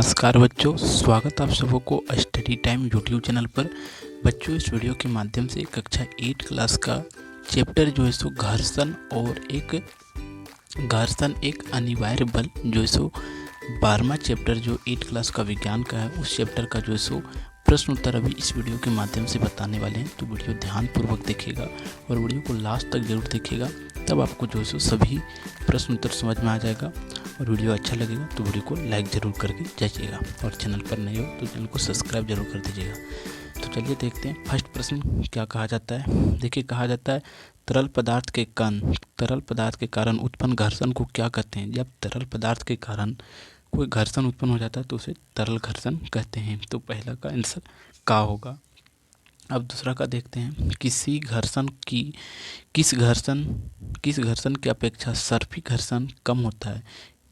नमस्कार बच्चों, स्वागत आप सबों को स्टडी टाइम यूट्यूब चैनल पर। बच्चों, इस वीडियो के माध्यम से कक्षा 8 क्लास का चैप्टर जो है सो घर्षण एक अनिवार्य बल जो है सो 12वां चैप्टर जो 8 क्लास का विज्ञान का है, उस चैप्टर का जो है सो प्रश्न उत्तर अभी इस वीडियो के माध्यम से बताने वाले हैं। तो वीडियो ध्यानपूर्वक देखिएगा और वीडियो को लास्ट तक जरूर देखिएगा, तब आपको जो है सो सभी प्रश्न उत्तर समझ में आ जाएगा। और वीडियो अच्छा लगेगा तो वीडियो को लाइक ज़रूर करके जाइएगा और चैनल पर नए हो तो चैनल को सब्सक्राइब जरूर कर दीजिएगा। तो चलिए देखते हैं फर्स्ट प्रश्न क्या कहा जाता है। देखिए, कहा जाता है तरल पदार्थ के कारण उत्पन्न घर्षण को क्या कहते हैं। जब तरल पदार्थ के कारण कोई घर्षण उत्पन्न हो जाता है तो उसे तरल घर्षण कहते हैं। तो पहला का आंसर का होगा। अब दूसरा का देखते हैं, किस घर्षण की अपेक्षा सर्पी घर्षण कम होता है।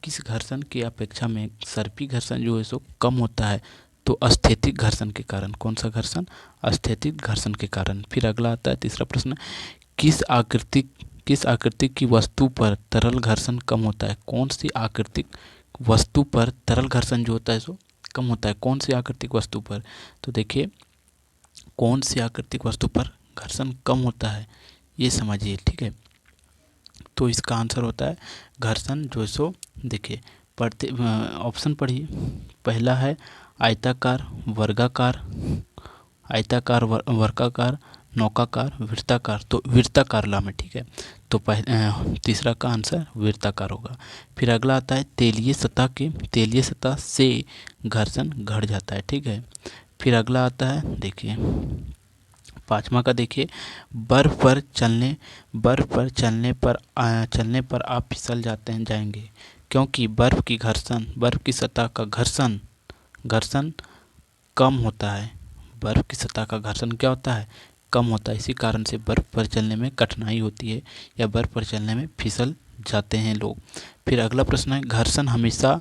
किस घर्षण की अपेक्षा में सर्पी घर्षण जो है सो कम होता है। तो स्थैतिक घर्षण के कारण। कौन सा घर्षण? स्थैतिक घर्षण के कारण। फिर अगला आता है तीसरा प्रश्न, किस आकृति की वस्तु पर तरल घर्षण कम होता है। कौन सी आकृतिक वस्तु पर तरल घर्षण जो होता है सो कम होता है। कौन सी आकृतिक वस्तु पर? तो देखिए, कौन सी आकृतिक वस्तु पर घर्षण कम होता है ये समझिए, ठीक है। तो इसका आंसर होता है घर्षण जो है सो, देखिए पढ़ते ऑप्शन पढ़िए। पहला है आयताकार, वर्गाकार, नौकाकार, वृत्ताकार। तो वृत्ताकार लाम है, ठीक है। तो तीसरा का आंसर वृत्ताकार होगा। फिर अगला आता है तेलीय सतह से घर्षण घट जाता है, ठीक है। फिर अगला आता है, देखिए पांचवा का, देखिए बर्फ पर चलने पर आप फिसल जाएंगे क्योंकि बर्फ की सतह का घर्षण कम होता है। बर्फ की सतह का घर्षण क्या होता है? कम होता है। इसी कारण से बर्फ पर चलने में कठिनाई होती है या बर्फ पर चलने में फिसल जाते हैं लोग। फिर अगला प्रश्न है, घर्षण हमेशा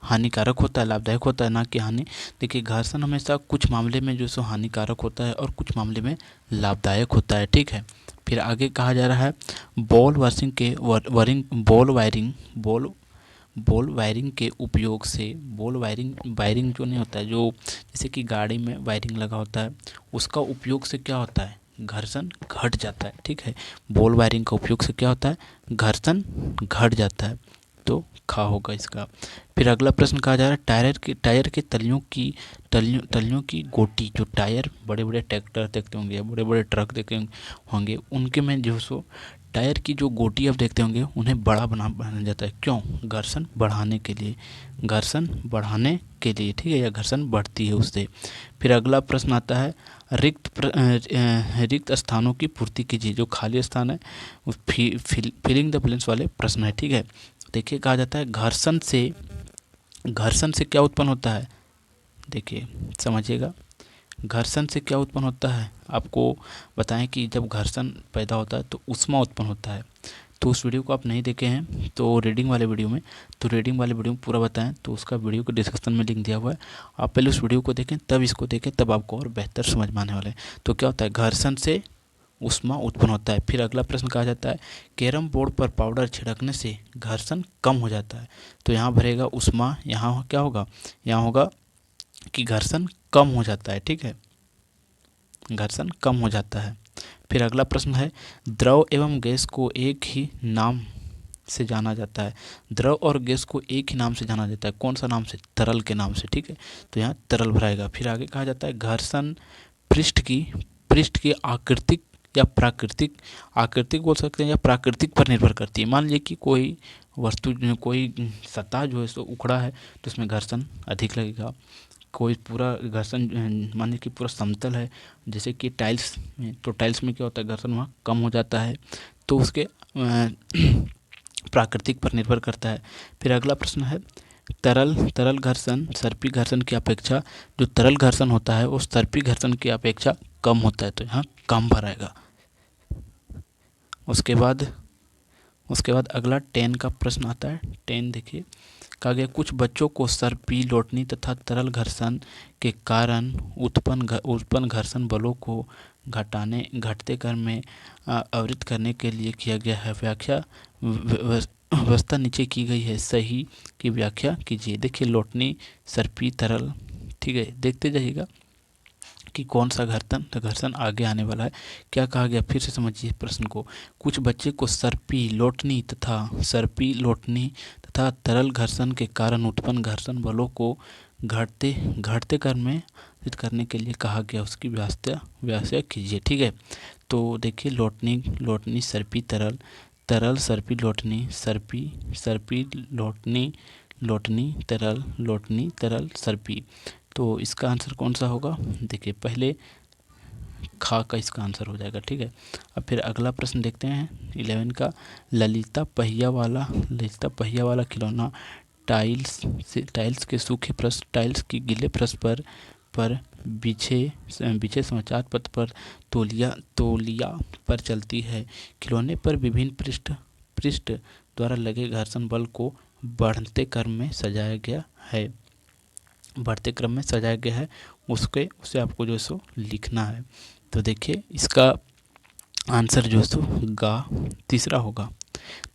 हानिकारक होता है, लाभदायक होता है ना कि हानि। देखिए, घर्षण हमेशा कुछ मामले में जो सो हानिकारक होता है और कुछ मामले में लाभदायक होता है, ठीक है। फिर आगे कहा जा रहा है बॉल वायरिंग के उपयोग से वायरिंग जो नहीं होता है, जो जैसे कि गाड़ी में वायरिंग लगा होता है, उसका उपयोग से क्या होता है? घर्षण घट जाता है, ठीक है। बॉल वायरिंग का उपयोग से क्या होता है? घर्षण घट जाता है। तो खा होगा इसका। फिर अगला प्रश्न कहा जा रहा है टायर के तलियों की गोटी, जो टायर बड़े बड़े ट्रैक्टर देखते होंगे या बड़े बड़े ट्रक देखते होंगे, उनके में जो सो टायर की जो गोटी आप देखते होंगे उन्हें बड़ा बनाया जाता है। क्यों? घर्षण बढ़ाने के लिए, ठीक है, या घर्षण बढ़ती है उससे। फिर अगला प्रश्न आता है रिक्त स्थानों की पूर्ति कीजिए। जो खाली स्थान है फिलिंग द ब्लैंक्स वाले प्रश्न है, ठीक है। देखिए, कहा जाता है घर्षण से क्या उत्पन्न होता है। देखिए समझिएगा, घर्षण से क्या उत्पन्न होता है। आपको बताएं कि जब घर्षण पैदा होता है तो ऊष्मा उत्पन्न होता है। तो उस वीडियो को आप नहीं देखे हैं तो रीडिंग वाले वीडियो में पूरा बताएं, तो उसका वीडियो को डिस्क्रिप्शन में लिंक दिया हुआ है। आप पहले उस वीडियो को देखें, तब इसको देखें, तब आपको और बेहतर समझ में आने वाले हैं। तो क्या होता है? घर्षण से ऊष्मा उत्पन्न होता है। फिर अगला प्रश्न कहा जाता है कैरम बोर्ड पर पाउडर छिड़कने से घर्षण कम हो जाता है। तो यहाँ भरेगा ऊष्मा, यहाँ क्या होगा? यहाँ होगा कि घर्षण कम हो जाता है, ठीक है, घर्षण कम हो जाता है। फिर अगला प्रश्न है द्रव एवं गैस को एक ही नाम से जाना जाता है। द्रव और गैस को एक ही नाम से जाना जाता है। कौन सा नाम से? तरल के नाम से, ठीक है। तो यहाँ तरल भराएगा। फिर आगे कहा जाता है घर्षण पृष्ठ की आकृतिक बोल सकते हैं या प्राकृतिक पर निर्भर करती है। मान लीजिए कि कोई सतह जो है सो उखड़ा है तो उसमें घर्षण अधिक लगेगा। कोई पूरा घर्षण मान लीजिए कि पूरा समतल है, जैसे कि टाइल्स में, तो टाइल्स में क्या होता है? घर्षण वहाँ कम हो जाता है। तो उसके प्राकृतिक पर निर्भर करता है। फिर अगला प्रश्न है तरल घर्षण सर्पी घर्षण की अपेक्षा, जो तरल घर्षण होता है वो सर्पी घर्षण की अपेक्षा कम होता है। तो यहाँ कम भराएगा। उसके बाद अगला 10 का प्रश्न आता है। 10 देखिए, कहा गया कुछ बच्चों को सर्पी लौटनी तथा तरल घर्षण के कारण उत्पन्न घर्षण बलों को घटते क्रम में अवरुद्ध करने के लिए किया गया है। व्याख्या व्यवस्था नीचे की गई है, सही की व्याख्या कीजिए। देखिए लोटनी, सर्पी, तरल, ठीक है, देखते जाइएगा कि कौन सा घर्षण आगे आने वाला है। क्या कहा गया, फिर से समझिए प्रश्न को। कुछ बच्चे को सर्पी लोटनी तथा तरल घर्षण के कारण उत्पन्न घर्षण बलों को घटते क्रम में करने के लिए कहा गया, उसकी व्याख्या कीजिए। ठीक है, तो देखिए लोटनी सर्पी तरल सर्पी सर्पी लोटनी तरल सर्पी। तो इसका आंसर कौन सा होगा, देखिए पहले खा का इसका आंसर हो जाएगा। ठीक है, अब फिर अगला प्रश्न देखते हैं 11 का। ललिता पहिया वाला खिलौना टाइल्स के सूखे फर्श, टाइल्स की गीले फर्श पर बिछे समाचार पत्र पर तौलिया पर चलती है। खिलौने पर विभिन्न पृष्ठ द्वारा लगे घर्षण बल को बढ़ते क्रम में सजाया गया है। उसे आपको जो है सो लिखना है। तो देखिए इसका आंसर जो है सो तीसरा होगा।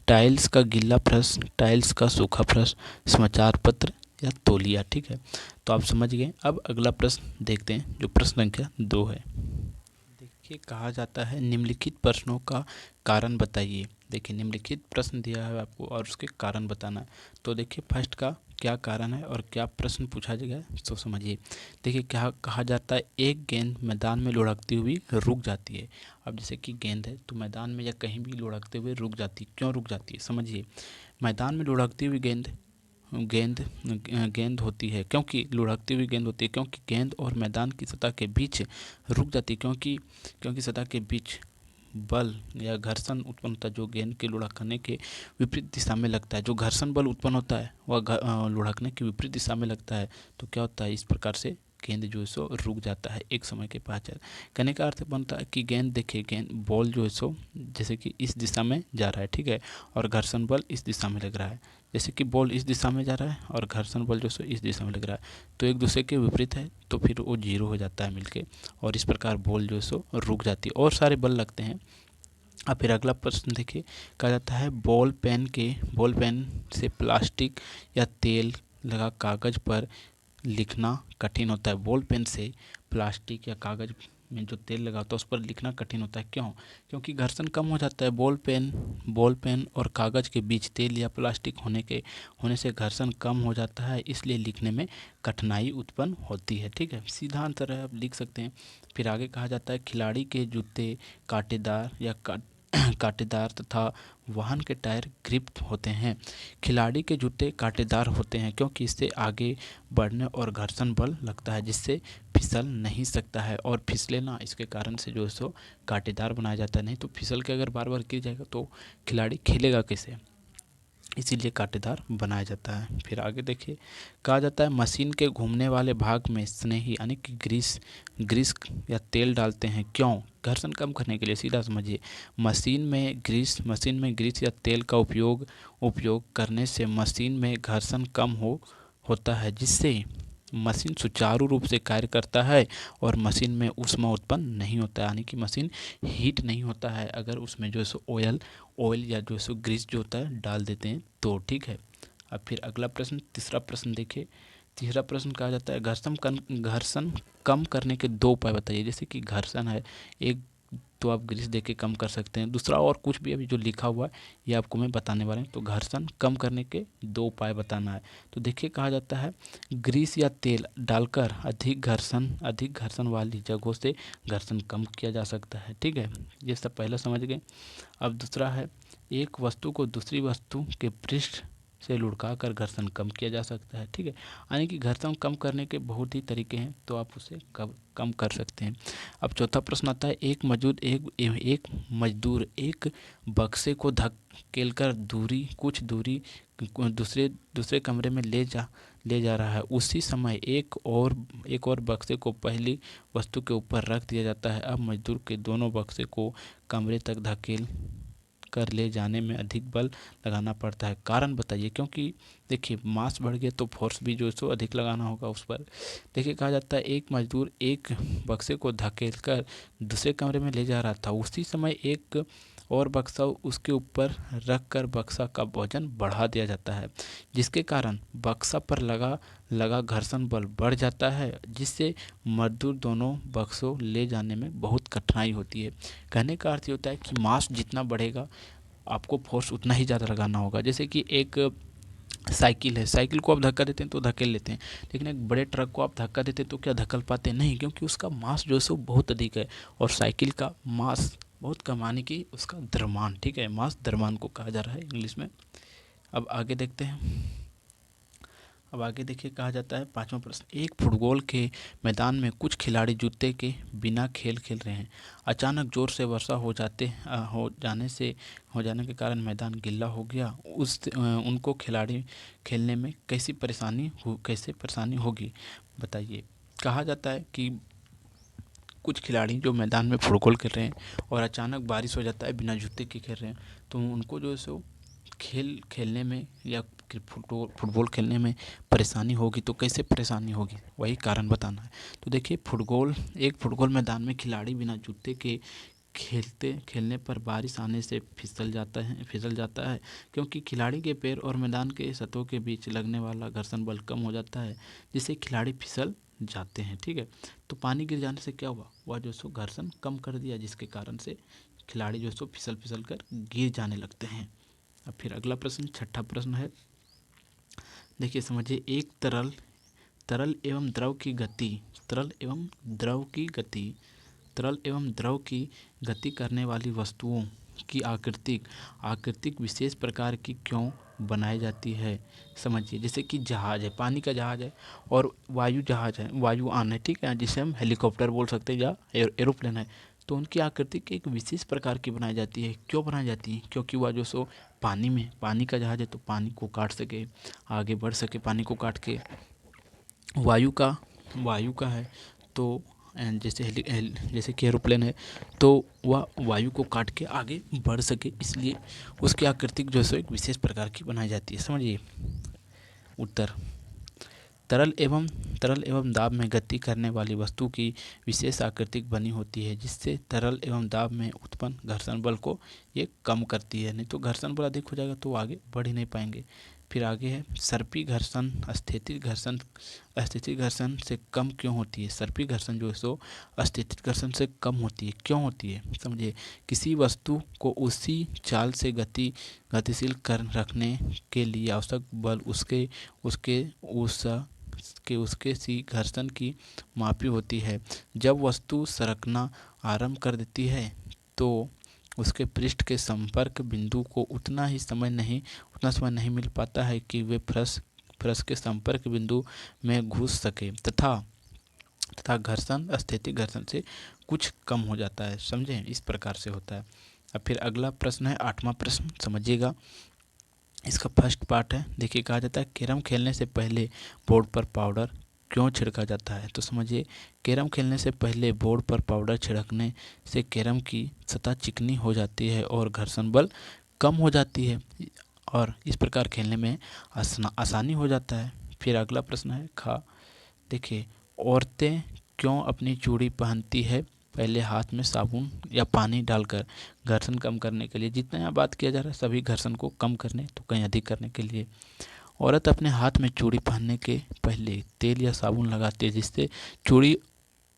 टाइल्स का गीला फर्श, टाइल्स का सूखा फर्श, समाचार पत्र या तौलिया। ठीक है, तो आप समझ गए। अब अगला प्रश्न देखते हैं जो प्रश्न संख्या 2 है। देखिए कहा जाता है निम्नलिखित प्रश्नों का कारण बताइए। देखिए निम्नलिखित प्रश्न दिया है आपको और उसके कारण बताना है। तो देखिए फर्स्ट का क्या कारण है और क्या प्रश्न पूछा गया है, तो समझिए। देखिए क्या कहा जाता है, एक गेंद मैदान में लुढ़कती हुई रुक जाती है। अब जैसे कि गेंद है तो मैदान में या कहीं भी लुढ़कते हुए रुक जाती है। क्यों रुक जाती है, समझिए। मैदान में लुढ़कती हुई गेंद होती है, क्योंकि लुढ़कती हुई गेंद होती है, क्योंकि गेंद और मैदान की सतह के बीच रुक जाती है, क्योंकि सतह के बीच बल या घर्षण उत्पन्न होता है जो गेंद के लुढ़कने के विपरीत दिशा में लगता है। जो घर्षण बल उत्पन्न होता है वह लुढ़कने के विपरीत दिशा में लगता है। तो क्या होता है, इस प्रकार से गेंद जो है सो रुक जाता है एक समय के पश्चात। कहने का अर्थ बनता है कि गेंद बॉल जो है सो जैसे कि इस दिशा में जा रहा है, ठीक है, और घर्षण बल इस दिशा में लग रहा है। जैसे कि बॉल इस दिशा में जा रहा है और घर्षण बल जो है इस दिशा में लग रहा है, तो एक दूसरे के विपरीत है, तो फिर वो जीरो हो जाता है मिलके, और इस प्रकार बॉल जो है सो रुक जाती है और सारे बल लगते हैं। अब फिर अगला प्रश्न देखिए, कहा जाता है बॉल पेन से प्लास्टिक या तेल लगा कागज पर लिखना कठिन होता है। बॉल पेन से प्लास्टिक या कागज में जो तेल लगा होता है उस पर लिखना कठिन होता है। क्यों, क्योंकि घर्षण कम हो जाता है। बॉल पेन और कागज के बीच तेल या प्लास्टिक होने से घर्षण कम हो जाता है, इसलिए लिखने में कठिनाई उत्पन्न होती है। ठीक है, सीधा आंसर है, आप लिख सकते हैं। फिर आगे कहा जाता है खिलाड़ी के जूते कांटेदार तथा वाहन के टायर ग्रिप होते हैं। खिलाड़ी के जूते कांटेदार होते हैं क्योंकि इससे आगे बढ़ने और घर्षण बल लगता है, जिससे फिसल नहीं सकता है, और फिसले ना, इसके कारण से जो है सो कांटेदार बनाया जाता है। नहीं तो फिसल के अगर बार बार गिर जाएगा तो खिलाड़ी खेलेगा कैसे, इसीलिए कांटेदार बनाया जाता है। फिर आगे देखिए, कहा जाता है मशीन के घूमने वाले भाग में स्नेही यानी कि ग्रीस या तेल डालते हैं। क्यों, घर्षण कम करने के लिए। सीधा समझिए, मशीन में ग्रीस या तेल का उपयोग करने से मशीन में घर्षण कम होता है, जिससे मशीन सुचारू रूप से कार्य करता है और मशीन में ऊष्मा उत्पन्न नहीं होता है, यानी कि मशीन हीट नहीं होता है अगर उसमें जो है सो ऑयल या जो है सो ग्रीस जो होता है डाल देते हैं तो। ठीक है, अब फिर अगला प्रश्न, तीसरा प्रश्न देखिए। तीसरा प्रश्न कहा जाता है घर्षण कम करने के 2 उपाय बताइए। जैसे कि घर्षण है एक, तो आप ग्रीस दे के कम कर सकते हैं। दूसरा और कुछ भी अभी जो लिखा हुआ है ये आपको मैं बताने वाला हूँ। तो घर्षण कम करने के 2 उपाय बताना है। तो देखिए कहा जाता है ग्रीस या तेल डालकर अधिक घर्षण वाली जगहों से घर्षण कम किया जा सकता है। ठीक है, ये सब पहले समझ गए। अब दूसरा है एक वस्तु को दूसरी वस्तु के पृष्ठ से लुढ़का कर घर्षण कम किया जा सकता है। ठीक है, यानी कि घर्षण कम करने के बहुत ही तरीके हैं, तो आप उसे कम कर सकते हैं। अब चौथा प्रश्न आता है एक मजदूर एक बक्से को धकेलकर कुछ दूरी दूसरे कमरे में ले जा रहा है। उसी समय एक और बक्से को पहली वस्तु के ऊपर रख दिया जाता है। अब मजदूर के दोनों बक्से को कमरे तक धकेल कर ले जाने में अधिक बल लगाना पड़ता है। कारण बताइए, क्योंकि देखिए मास बढ़ गया तो फोर्स भी जो है सो अधिक लगाना होगा उस पर। देखिए कहा जाता है एक मजदूर एक बक्से को धकेलकर दूसरे कमरे में ले जा रहा था, उसी समय एक और बक्सा उसके ऊपर रखकर बक्सा का वजन बढ़ा दिया जाता है, जिसके कारण बक्सा पर लगा लगा घर्षण बल बढ़ जाता है, जिससे मजदूर दोनों बक्सों ले जाने में बहुत कठिनाई होती है। कहने का अर्थ ये होता है कि मास जितना बढ़ेगा आपको फोर्स उतना ही ज़्यादा लगाना होगा। जैसे कि एक साइकिल है, साइकिल को आप धक्का देते हैं तो धकेल लेते हैं, लेकिन एक बड़े ट्रक को आप धक्का देते हैं तो क्या धकेल पाते हैं? नहीं, क्योंकि उसका मास जो है सो बहुत अधिक है और साइकिल का मास बहुत कम, यानी कि उसका द्रव्यमान, ठीक है, मास द्रव्यमान को कहा जा रहा है इंग्लिश में। अब आगे देखते हैं। अब आगे देखिए कहा जाता है पांचवा प्रश्न, एक फुटबॉल के मैदान में कुछ खिलाड़ी जूते के बिना खेल खेल रहे हैं। अचानक जोर से वर्षा हो जाने के कारण मैदान गीला हो गया। उनको खिलाड़ी खेलने में कैसे परेशानी होगी बताइए। कहा जाता है कि कुछ खिलाड़ी जो मैदान में फुटबॉल खेल रहे हैं और अचानक बारिश हो जाता है, बिना जूते के खेल रहे हैं, तो उनको जो है सो खेलने में या फुटबॉल खेलने में परेशानी होगी। तो कैसे परेशानी होगी, वही कारण बताना है। तो देखिए फुटबॉल मैदान में खिलाड़ी बिना जूते के खेलने पर बारिश आने से फिसल जाता है, क्योंकि खिलाड़ी के पैर और मैदान के सतहों के बीच लगने वाला घर्षण बल कम हो जाता है, जिससे खिलाड़ी फिसल जाते हैं। ठीक है, तो पानी गिर जाने से क्या हुआ, वह जो सो घर्षण कम कर दिया, जिसके कारण से खिलाड़ी जो सो फिसल कर गिर जाने लगते हैं। अब फिर अगला प्रश्न, छठा प्रश्न है, देखिए समझिए। एक तरल एवं द्रव की गति करने वाली वस्तुओं की आकृतिक विशेष प्रकार की क्यों बनाई जाती है? समझिए, जैसे कि जहाज है, पानी का जहाज है और वायु जहाज है, वायुयान है, ठीक है, जिसे हम हेलीकॉप्टर बोल सकते हैं या एरोप्लेन है। तो उनकी आकृति एक विशेष प्रकार की बनाई जाती है। क्यों बनाई जाती है? क्योंकि वह जो सो पानी का जहाज है तो पानी को काट सके, आगे बढ़ सके पानी को काट के। वायु का है तो जैसे कि एरोप्लेन है तो वह वायु को काट के आगे बढ़ सके, इसलिए उसकी आकृति जो है एक विशेष प्रकार की बनाई जाती है। समझिए उत्तर, तरल एवं दाब में गति करने वाली वस्तु की विशेष आकृति बनी होती है, जिससे तरल एवं दाब में उत्पन्न घर्षण बल को ये कम करती है। नहीं तो घर्षण बल अधिक हो जाएगा तो आगे बढ़ ही नहीं पाएंगे। फिर आगे है, सर्पी घर्षण अस्थितिक घर्षण से कम क्यों होती है? सर्पी घर्षण जो है सो अस्थितिक घर्षण से कम होती है। क्यों होती है? समझिए, किसी वस्तु को उसी चाल से गतिशील कर रखने के लिए आवश्यक बल उसके सी घर्षण की मापी होती है। जब वस्तु सरकना आरंभ कर देती है तो उसके पृष्ठ के संपर्क बिंदु को उतना समय नहीं मिल पाता है कि वे फर्श के संपर्क बिंदु में घुस सके तथा घर्षण अस्थितिक घर्षण से कुछ कम हो जाता है। समझे, इस प्रकार से होता है। अब फिर अगला प्रश्न है, आठवां प्रश्न, समझिएगा। इसका फर्स्ट पार्ट है, देखिए कहा जाता है कैरम खेलने से पहले बोर्ड पर पाउडर क्यों छिड़का जाता है? तो समझिए, कैरम खेलने से पहले बोर्ड पर पाउडर छिड़कने से कैरम की सतह चिकनी हो जाती है और घर्षण बल कम हो जाती है और इस प्रकार खेलने में आसानी हो जाता है। फिर अगला प्रश्न है खा, देखिए औरतें क्यों अपनी चूड़ी पहनती है? पहले हाथ में साबुन या पानी डालकर घर्षण कम करने के लिए। जितना यहाँ बात किया जा रहा है सभी घर्षण को कम करने तो कहीं अधिक करने के लिए। औरत अपने हाथ में चूड़ी पहनने के पहले तेल या साबुन लगाती है, जिससे चूड़ी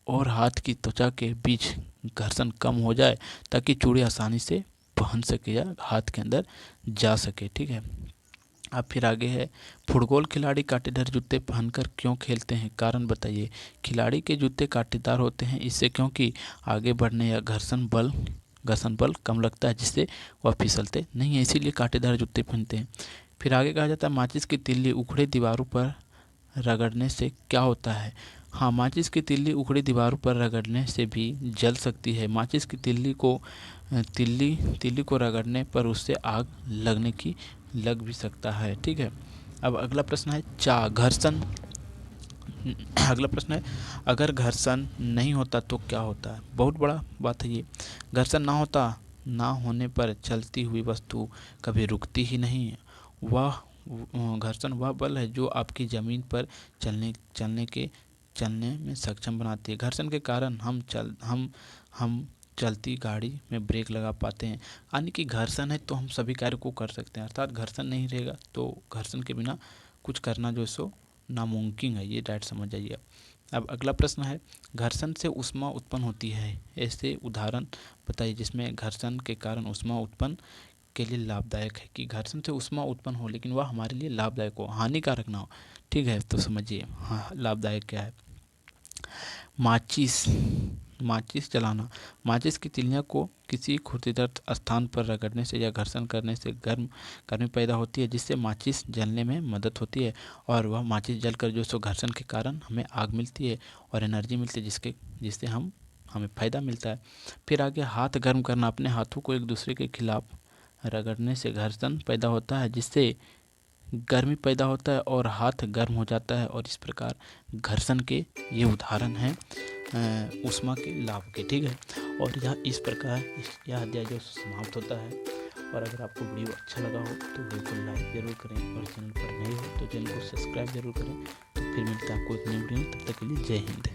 और हाथ की त्वचा के बीच घर्षण कम हो जाए, ताकि चूड़ी आसानी से पहन सके या हाथ के अंदर जा सके। ठीक है, अब फिर आगे है, फुटबॉल खिलाड़ी कांटेदार जूते पहनकर क्यों खेलते हैं? कारण बताइए। खिलाड़ी के जूते कांटेदार होते हैं इससे क्योंकि आगे बढ़ने या घर्षण बल कम लगता है, जिससे वह फिसलते नहीं है, इसीलिए कांटेदार जूते पहनते हैं। फिर आगे कहा जाता है माचिस की तिल्ली उखड़े दीवारों पर रगड़ने से क्या होता है? हाँ, माचिस की तिल्ली उखड़ी दीवारों पर रगड़ने से भी जल सकती है। माचिस की तिल्ली को रगड़ने पर उससे आग लग भी सकता है। ठीक है, अब अगला प्रश्न है अगला प्रश्न है, अगर घर्षण नहीं होता तो क्या होता है? बहुत बड़ा बात है ये। घर्षण ना होने पर चलती हुई वस्तु कभी रुकती ही नहीं। वह घर्षण वह बल है जो आपकी ज़मीन पर चलने में सक्षम बनाती है। घर्षण के कारण हम चलती गाड़ी में ब्रेक लगा पाते हैं। यानी कि घर्षण है तो हम सभी कार्य को कर सकते हैं, अर्थात घर्षण नहीं रहेगा तो घर्षण के बिना कुछ करना जो सो नामुमकिन है। ये डायरेक्ट समझ जाइए। अब अगला प्रश्न है, घर्षण से ऊष्मा उत्पन्न होती है, ऐसे उदाहरण बताइए जिसमें घर्षण के कारण ऊष्मा उत्पन्न के लिए लाभदायक है। कि घर्षण से ऊष्मा उत्पन्न हो लेकिन वह हमारे लिए लाभदायक हो, हानिकारक ना हो। ठीक है, तो समझिए हाँ लाभदायक क्या है। माचिस जलाना। माचिस की तिलियां को किसी खुरदीदार स्थान पर रगड़ने से या घर्षण करने से गर्मी पैदा होती है, जिससे माचिस जलने में मदद होती है और वह माचिस जलकर जो सो घर्षण के कारण हमें आग मिलती है और एनर्जी मिलती है, जिससे हमें फ़ायदा मिलता है। फिर आगे हाथ गर्म करना। अपने हाथों को एक दूसरे के खिलाफ रगड़ने से घर्षण पैदा होता है, जिससे गर्मी पैदा होता है और हाथ गर्म हो जाता है, और इस प्रकार घर्षण के ये उदाहरण हैं ऊष्मा के लाभ के। ठीक है, और यह इस प्रकार यह अध्याय जो समाप्त होता है। और अगर आपको वीडियो अच्छा लगा हो तो बिल्कुल लाइक ज़रूर करें, और चैनल पर नए हो तो चैनल को सब्सक्राइब जरूर करें। तो फिर मिलता है आपको एक नई वीडियो में, तब तक के लिए जय हिंद।